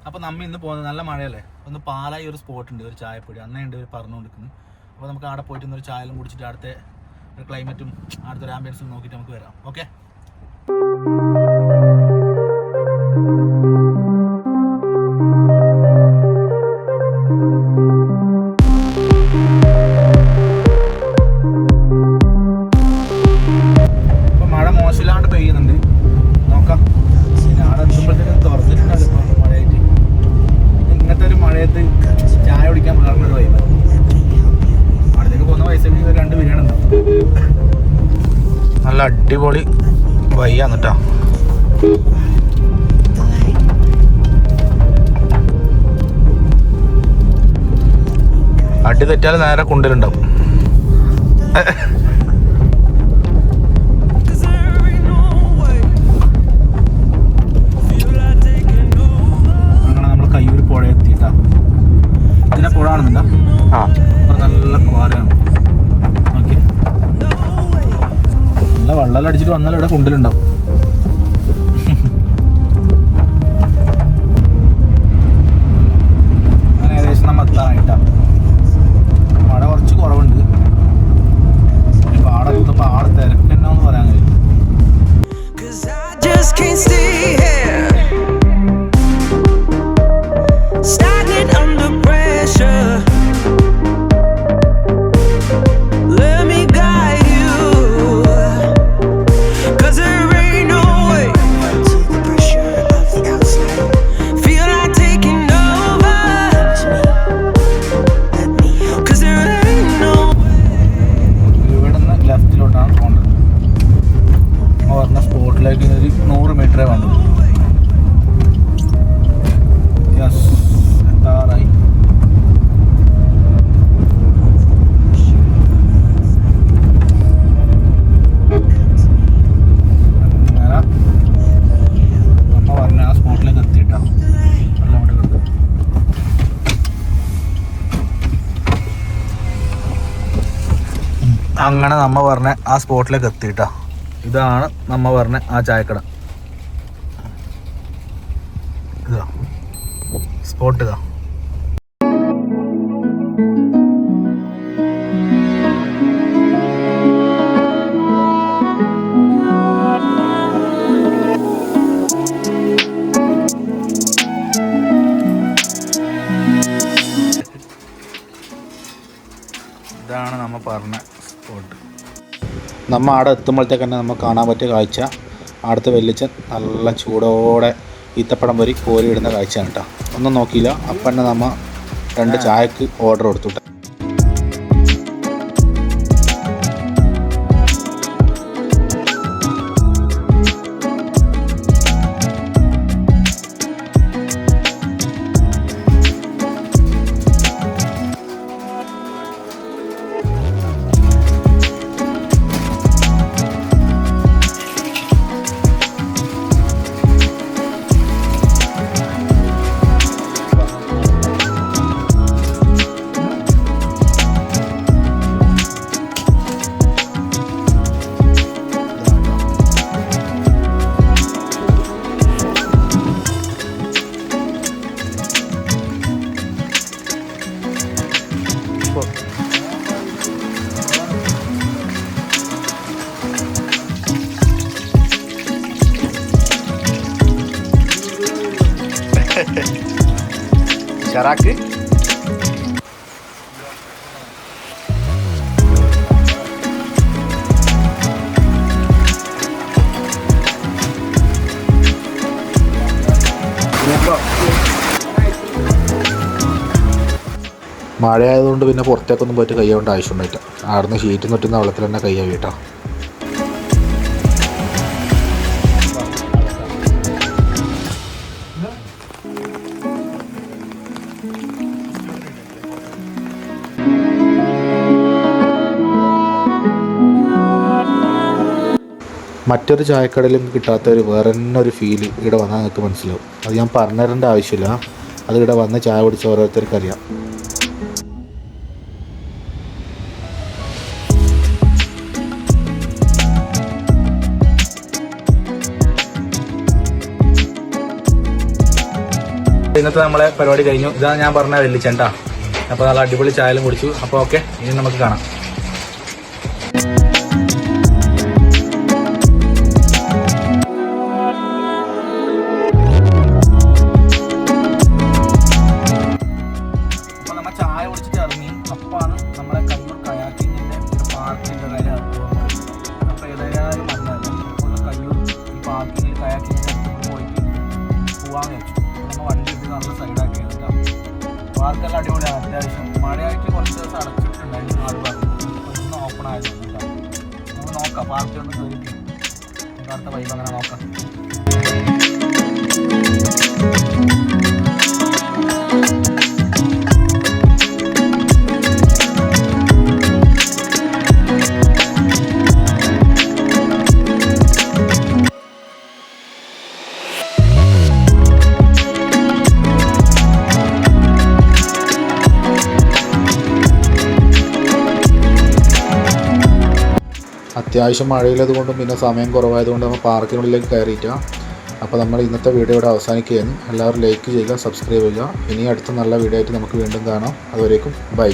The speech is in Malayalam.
അപ്പോൾ നമ്മ ഇന്ന് പോകുന്നത് നല്ല മഴയല്ലേ, ഒന്ന് പാലായി ഒരു സ്പോട്ട് ഉണ്ട്, ഒരു ചായപ്പൊടി അന്നേണ്ട് പറഞ്ഞുകൊണ്ടിരിക്കുന്നു. അപ്പോൾ നമുക്ക് അവിടെ പോയിട്ട് ഒരു ചായലും കുടിച്ചിട്ട് അടുത്ത ഒരു ക്ലൈമറ്റും അടുത്തൊരു ആംബിയൻസും നോക്കിയിട്ട് നമുക്ക് വരാം. ഓക്കെ. അപ്പോൾ മഴ മോശമില്ലാണ്ട് പെയ്യുന്നുണ്ട്, നോക്കാം. പിന്നെ അവിടെ എത്തുമ്പോഴത്തേക്കും തുറന്നിട്ടുണ്ടല്ലോ ഇപ്പോൾ മഴയായിട്ട്. ഇങ്ങനത്തെ ഒരു മഴയത്ത് ചായ കുടിക്കാൻ വേറൊരു വൈബ്. അവിടത്തേക്ക് പോകുന്ന പൈസ 2 ബിരിയാണി ഉണ്ടാവും. നല്ല അടിപൊളി വയ്യാന്ന് കേട്ടോ. അടി തെറ്റാൽ നേരെ കുണ്ടിലുണ്ടാവും. അങ്ങനെ നമ്മൾ കയ്യൂർ പുഴ എത്തിയിട്ടാ. ഇതിനെ പുഴ ആണെന്നുണ്ടോ? നല്ല ക്വാരയാണ്. ഓക്കെ, നല്ല വെള്ളം അടിച്ചിട്ട് വന്നാലും ഇവിടെ കുണ്ടിലുണ്ടാവും. അങ്ങനെ ഏകദേശം നമ്മൾ എത്താനായിട്ടാ. മഴ കുറച്ച് കുറവുണ്ട്. ഇപ്പൊ ആടെ എത്തുമ്പോൾ ആടെ തിരക്കെന്നാന്ന് പറയാൻ കഴിയും. സ്പോട്ടിലേക്ക് 100 മീറ്ററേ വേണ്ടു. യെസ്, എത്താറായി. നമ്മ പറഞ്ഞ ആ സ്പോട്ടിലേക്ക് എത്തിയിട്ടാ. വെള്ളം കൊണ്ട് കിടക്കും. അങ്ങനെ നമ്മ പറഞ്ഞ ആ സ്പോട്ടിലേക്ക് എത്തിയിട്ടാ. ഇതാണ് നമ്മ പറഞ്ഞ ആ ചായക്കട. ഇതാ സ്പോട്ട്. ഇതാ ഇതാണ് നമ്മ പറഞ്ഞ സ്പോട്ട്. നമ്മൾ അവിടെ എത്തുമ്പോഴത്തേക്ക് തന്നെ നമുക്ക് കാണാൻ പറ്റിയ കാഴ്ച, അവിടുത്തെ വെല്ലിച്ചൻ നല്ല ചൂടോടെ ഈത്തപ്പഴം വരി കോരിയിടുന്ന കാഴ്ചയാണ് കേട്ടോ. ഒന്നും നോക്കിയില്ല, അപ്പം തന്നെ നമ്മൾ 2 ചായക്ക് ഓർഡർ കൊടുത്തു. ഷറാക്ക് മഴയായതുകൊണ്ട് പിന്നെ പുറത്തേക്കൊന്നും പോയിട്ട് കൈയ്യേണ്ട ആവശ്യമുണ്ടായില്ല. ആടുന്ന് ഷീറ്റ് നിട്ടുന്ന വെള്ളത്തിൽ തന്നെ കൈ കേട്ടോ. മറ്റൊരു ചായക്കടയിലും കിട്ടാത്ത വേറെ തന്നെ ഒരു ഫീല് ഇവിടെ വന്നാൽ നിങ്ങൾക്ക് മനസ്സിലാവും. അത് ഞാൻ പറഞ്ഞു തരേണ്ട ആവശ്യമില്ല, അത് ഇവിടെ വന്ന് ചായ കുടിച്ച ഓരോരുത്തർക്കറിയാം. ഇന്നത്തെ നമ്മളെ പരിപാടി കഴിഞ്ഞു. ഇതാണ് ഞാൻ പറഞ്ഞ വെല്ലിച്ചൻ ട്ടാ. അപ്പോൾ നല്ല അടിപൊളി ചായലും കുടിച്ചു. അപ്പോൾ ഓക്കെ, ഇനി നമുക്ക് കാണാം. അപ്പോൾ നമ്മൾ ചായ കുടിച്ചിട്ട് ഇറങ്ങി. അപ്പാണ് നമ്മളെ കയ്യൂർ കയാക്കിങ്ങിൻ്റെ പാർക്കിൻ്റെ കാര്യം തോന്നുന്നത്. അപ്പോൾ ഏതായാലും വന്നതല്ല. അപ്പോൾ കയ്യൂർ ഈ പാർക്കിങ്ങിൽ കയാക്കിങ്ങിൻ്റെ പോയിട്ട് പോകാമെന്ന് വെച്ചു. നമ്മൾ വണ്ടി എടുത്ത് നല്ല സൈഡാക്കി എടുക്കാം. പാർക്കെല്ലാം അടിപൊളിയാണ്. അത്യാവശ്യം മഴയായിട്ട് കുറച്ച് ദിവസം അടച്ചിട്ടുണ്ടായിരുന്നു. ആൾ പറഞ്ഞു ഒന്ന് ഓപ്പൺ ആയതുകൊണ്ട് കേട്ടോ. നമുക്ക് നോക്കാം, പാർക്കിലൊന്ന് കയറിയിട്ട് നമുക്ക് അടുത്ത വൈബ് അങ്ങനെ നോക്കാം. അത്യാവശ്യം മഴയുള്ളത് കൊണ്ടും പിന്നെ സമയം കുറവായതുകൊണ്ട് നമ്മൾ പാർക്കിനുള്ളിലേക്ക് കയറിയിട്ടാണ്. അപ്പോൾ നമ്മൾ ഇന്നത്തെ വീഡിയോ ഇവിടെ അവസാനിക്കുകയാണ്. എല്ലാവരും ലൈക്ക് ചെയ്യുക, സബ്സ്ക്രൈബ് ചെയ്യുക. ഇനി അടുത്ത നല്ല വീഡിയോ ആയിട്ട് നമുക്ക് വീണ്ടും കാണാം. അതുവരേക്കും ബൈ.